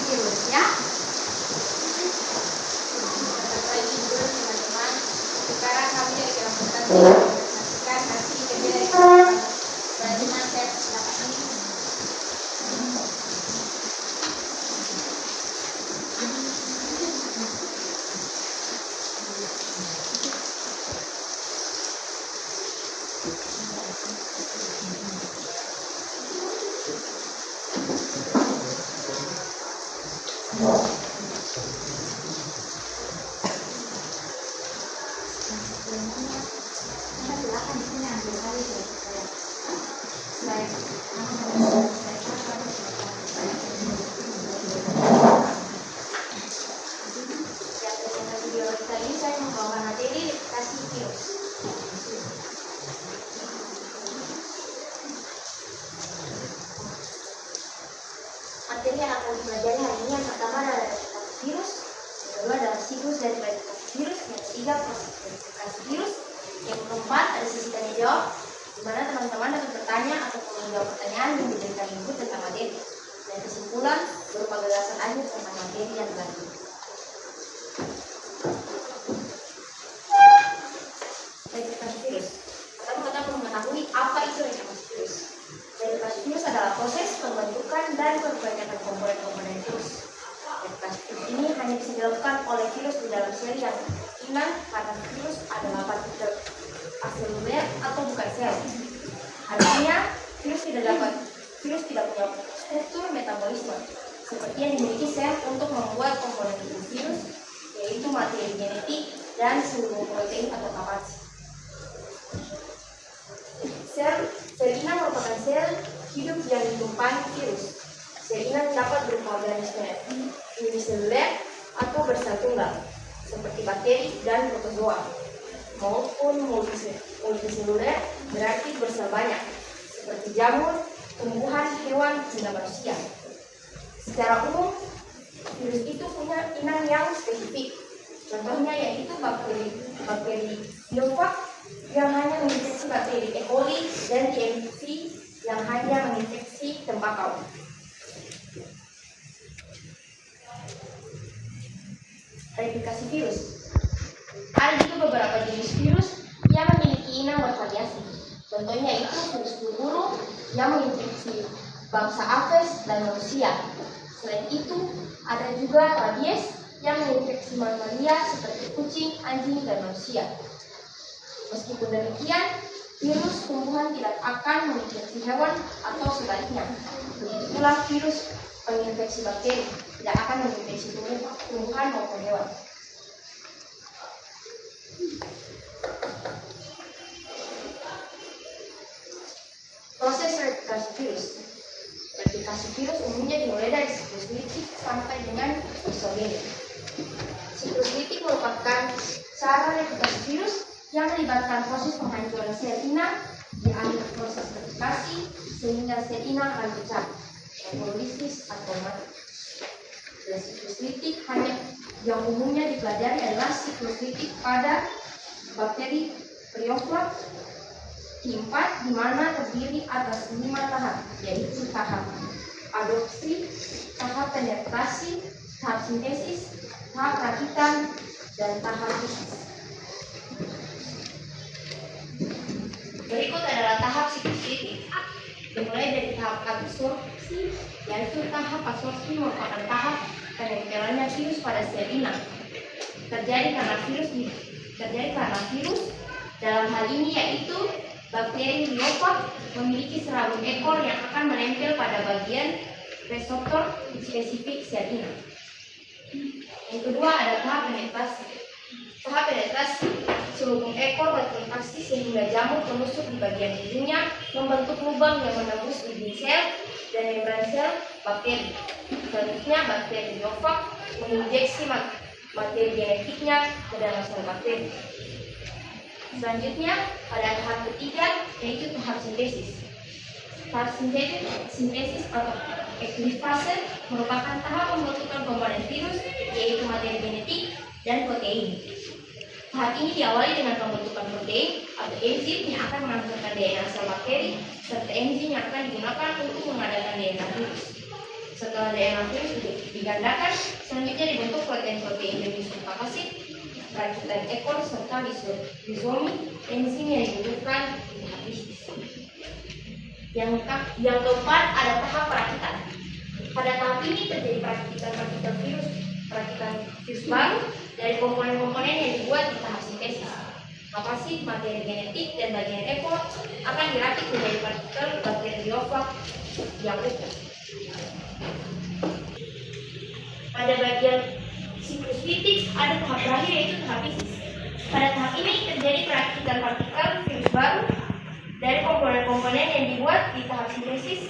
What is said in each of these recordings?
virus ya. Selamat pagi dulu teman-teman. Sekarang kami akan menyaksikan hasil kerja dari teman-teman. Saya silakan. Materi yang akan dipelajari hari ini yang pertama adalah virus, yang kedua adalah siklus dari virus, yang ketiga proses verifikasi virus, yang keempat ada sesi tanya jawab, di mana teman-teman dapat bertanya atau menjawab pertanyaan yang diberikan input tentang materi, dan kesimpulan berupa gagasan akhir tentang materi yang telah diberikan. Verifikasi virus. Pertama-tama perlu mengetahui apa itu verifikasi virus. Verifikasi virus adalah proses pembentukan dan perbaikan komponen-komponen virus. Verifikasi virus ini hanya bisa dilakukan oleh virus di dalam sel yang inang karena virus adalah partikel aseluler atau bukan sel. Artinya, virus tidak punya struktur metabolisme seperti yang dimiliki sel untuk membuat komponen virus, yaitu materi genetik dan seluruh protein atau kapasitas. Sel inang merupakan sel hidup yang ditumpangi virus. Sel inang dapat berupa organisme uniseluler atau bersatunggal, seperti bakteri dan protozoa, maupun multiseluler berarti bersel banyak, seperti jamur, tumbuhan, hewan, hingga manusia. Secara umum, virus itu punya inang yang spesifik. Contohnya yaitu bakteri biofag yang hanya menginfeksi bakteri E. coli dan DMV yang hanya menginfeksi tembakau. Verifikasi virus. Ada juga beberapa jenis virus yang memiliki inang bervariasi. Contohnya itu virus flu burung yang menginfeksi bangsa Aves dan manusia. Selain itu, ada juga rabies yang menginfeksi mamalia seperti kucing, anjing, dan manusia. Meskipun demikian, virus tumbuhan tidak akan menginfeksi hewan atau sebaliknya. Begitulah virus penginfeksi bakteri tidak akan menginfeksi tumbuhan maupun hewan. Proses verifikasi virus. Verifikasi virus umumnya dimulai dari siklus litik sampai dengan isogenik. Siklus litik merupakan cara verifikasi virus yang melibatkan proses penghancuran sel inang di akhir proses verifikasi sehingga sel inang akan pecah, hemolisis atau mati. Dan siklus litik yang umumnya dipelajari adalah siklus litik pada bakteri Prioflag T4 di mana terdiri atas 5 tahap, yaitu tahap adopsi, tahap penetrasi, tahap sintesis, tahap rakitan, dan tahap lisis. Berikut adalah tahap siklus litik. Dimulai dari tahap absorpsi, yaitu tahap absorpsi merupakan tahap penempelannya virus pada sel inang. Terjadi karena virus dalam hal ini yaitu bakteri biofag memiliki serabut ekor yang akan menempel pada bagian reseptor spesifik sel inang. Yang kedua ada tahap penetrasi. Tahap penetrasi, selubung ekor berkontraksi sehingga jamur menusuk di bagian ujungnya membentuk lubang yang menembus dinding sel dan membran sel bakteri. Selanjutnya bakteri biofag menginjeksi materi genetiknya ke dalam sel bakteri. Selanjutnya pada tahap ketiga yaitu tahap sintesis. Tahap sintesis atau eklifase merupakan tahap pembentukan komponen virus yaitu materi genetik dan protein. Tahap ini diawali dengan pembentukan protein atau enzim yang akan menghasilkan DNA sel bakteri serta enzim yang akan digunakan untuk mengadakan DNA virus. Setelah DNA virus digandakan, selanjutnya dibentuk protein-protein jenis kapasit, perakitan ekor serta rizomi, enzim yang dibutuhkan di tahap lisis. Yang keempat ada tahap perakitan. Pada tahap ini terjadi perakitan virus baru dari komponen-komponen yang dibuat di tahap sintesis. Kapasit, materi genetik, dan bagian ekor akan dirakit menjadi partikel bakteriofag yang utuh. Pada bagian siklus litik ada tahap terakhir yaitu tahap lisis. Pada tahap ini terjadi perakitan partikel virus baru dari komponen-komponen yang dibuat di tahap sintesis.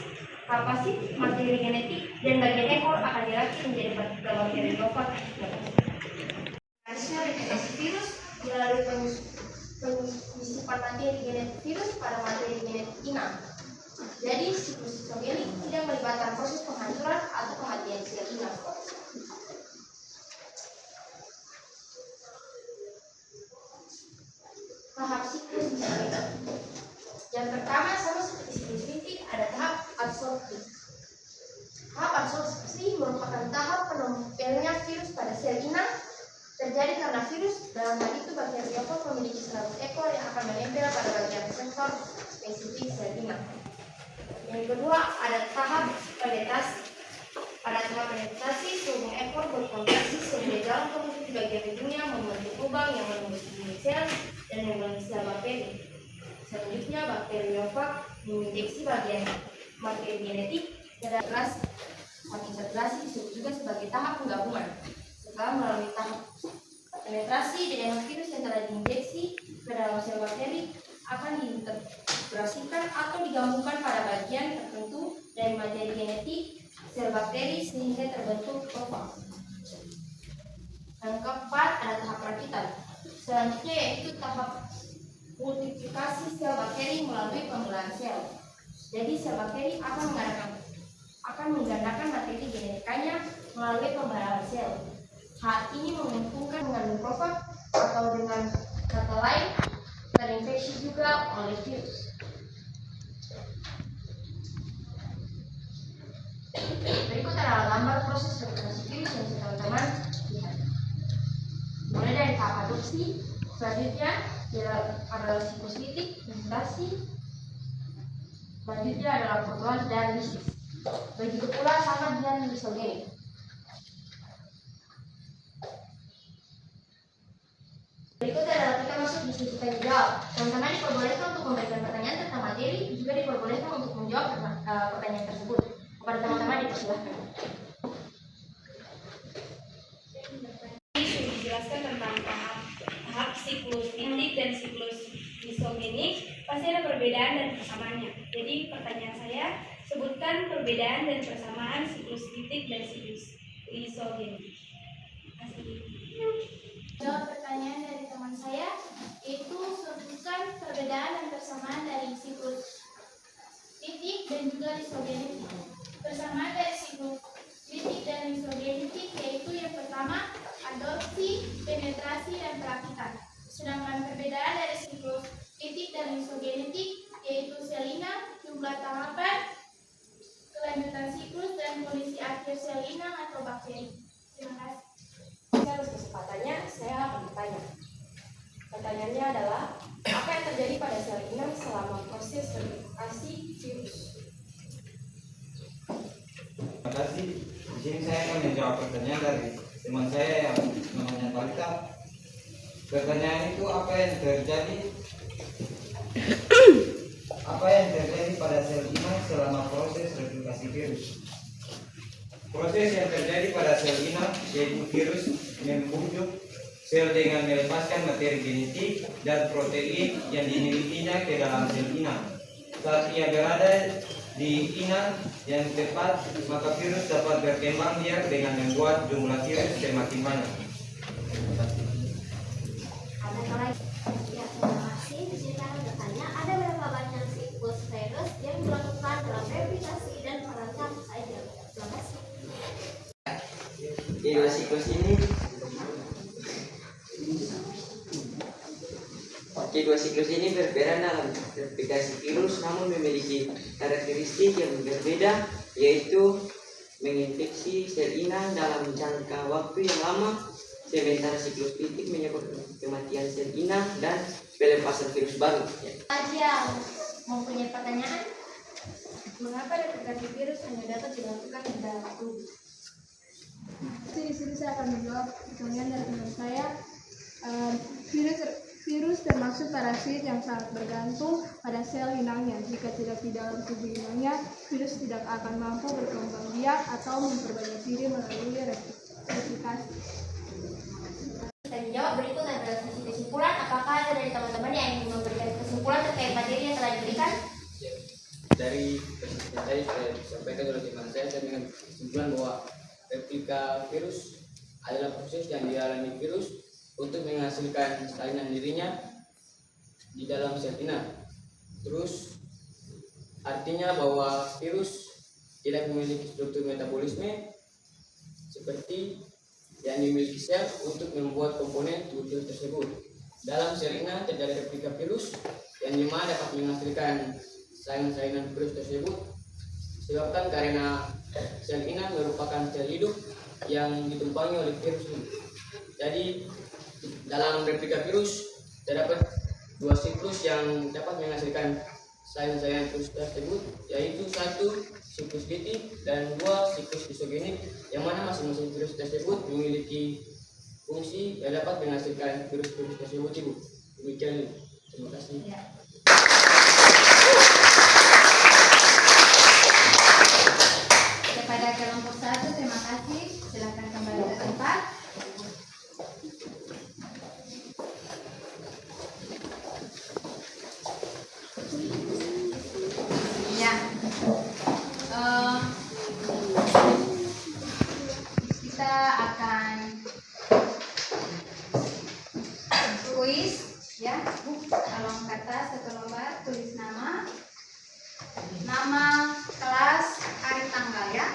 Kapasit, materi genetik, dan bagian ekor akan dirakit menjadi partikel bakteriofag. Prosesnya replikasi virus melalui penyusupan materi genetik virus pada materi genetik inang. Jadi siklus sitogenik tidak melibatkan proses penghancuran atau kematian sel inang. Tahap siklus sitogenik. Yang pertama sama seperti siklus litik ada tahap adsorpsi. Tahap adsorpsi merupakan tahap penempelnya virus pada sel inang. Terjadi karena virus, dalam hal itu bakteriofag memiliki serabut ekor yang akan menempel pada bagian reseptor spesifik sel inang. Yang kedua ada tahap penetrasi. Pada tahap penetrasi, sulung ekor berkontraksi sehingga jalan tertutup di bagian ujungnya membentuk lubang yang menembus dinding sel dan membentuk sel bakteri. Selanjutnya bakteriofag menginjeksi bagian materi genetik dan integrasi disebut juga sebagai tahap penggabungan. Setelah melalui tahap penetrasi, DNA virus yang telah diinjeksi ke dalam sel bakteri akan diintegrasikan atau digabungkan pada bagian tertentu dari materi genetik sel bakteri sehingga terbentuk profag. Yang keempat ada tahap perakitan. Selanjutnya yaitu tahap multiplikasi sel bakteri melalui pembelahan sel. Jadi sel bakteri akan menggandakan materi genetikanya melalui pembelahan sel. Hal ini menguntungkan mengandung profag atau dengan kata lain terinfeksi juga oleh virus. Berikut adalah gambar proses replikasi virus yang bisa teman-teman lihat. Mulai dari tahap adopsi, selanjutnya adalah siklus litik, mutasi, selanjutnya adalah proteolis dan lisis. Begitu pula sama dengan lisogenik. Berikut adalah kita masuk di sesi tanya jawab. Teman-teman diperbolehkan untuk memberikan pertanyaan tentang materi, juga diperbolehkan untuk menjawab pertanyaan tersebut. Kepada teman-teman dipersilahkan. Sudah dijelaskan tentang tahap siklus litik dan siklus lisogenik, pasti ada perbedaan dan persamaannya. Jadi pertanyaan saya, sebutkan perbedaan dan persamaan siklus litik dan siklus lisogenik. Jawab pertanyaan dari teman saya, yaitu sebutkan perbedaan dan persamaan dari siklus litik dan juga lisogenetik. Persamaan dari siklus litik dan lisogenetik yaitu yang pertama adopsi, penetrasi, dan perakitan. Sedangkan perbedaan dari siklus litik dan lisogenetik yaitu sel inang, jumlah tahapan, kelanjutan siklus, dan kondisi akhir sel inang atau bakteri. Terima kasih. Atas kesempatannya, saya akan bertanya. Pertanyaannya adalah, apa yang terjadi pada sel inang selama proses replikasi virus? Terima kasih. Di sini saya akan menjawab pertanyaan dari teman saya yang namanya Talita. Pertanyaan itu apa yang terjadi pada sel inang selama proses replikasi virus? Proses yang terjadi pada sel inang yaitu virus membujuk sel dengan melepaskan materi genetik dan protein yang dimilikinya ke dalam sel inang. Saat ia berada di inang yang tepat, maka virus dapat berkembang biak dengan membuat jumlah virus semakin banyak. Terima kasih. Ya, terima kasih. Di sini akan bertanya, ada berapa banyak siklus virus yang dilakukan dalam replikasi dan perancang saja? Terima kasih. Kedua siklus ini berperan dalam replikasi virus, namun memiliki karakteristik yang berbeda, yaitu menginfeksi sel inang dalam jangka waktu yang lama, sementara siklus titik menyebabkan kematian sel inang dan pelepasan virus baru. Ya. Aja mempunyai pertanyaan? Mengapa replikasi virus hanya dapat dilakukan di dalam tubuh? Di sini saya akan menjawab pertanyaan dari teman saya. Virus termasuk parasit yang sangat bergantung pada sel inangnya. Jika tidak di dalam tubuh inangnya, virus tidak akan mampu berkembang biak atau memperbanyak diri melalui replikasi. Kita menjawab berikut adalah sesi kesimpulan. Apakah ada dari teman-teman yang ingin memberikan kesimpulan terkait materi yang telah diberikan? Dari yang tadi sudah disampaikan oleh teman saya dengan kesimpulan bahwa replika virus adalah proses yang dialami virus untuk menghasilkan salinan dirinya di dalam sel inang. Terus artinya bahwa virus tidak memiliki struktur metabolisme seperti yang dimiliki sel untuk membuat komponen tubuh virus tersebut. Dalam sel inang terjadi replika virus yang dimana dapat menghasilkan salinan virus tersebut disebabkan karena sel inang merupakan sel hidup yang ditumpangi oleh virus ini. Jadi dalam replika virus terdapat dua siklus yang dapat menghasilkan salinan virus tersebut, yaitu satu siklus litik dan dua siklus isogenik, yang mana masing-masing virus tersebut memiliki fungsi yang dapat menghasilkan virus-virus tersebut. Ibu, demikian. Terima kasih. Kepada kelompok 1, terima kasih. Silakan kembali ke tempat. Ya, kita akan kuis, ya. Tolong kertas satu lembar, tulis nama, kelas, hari tanggal, ya.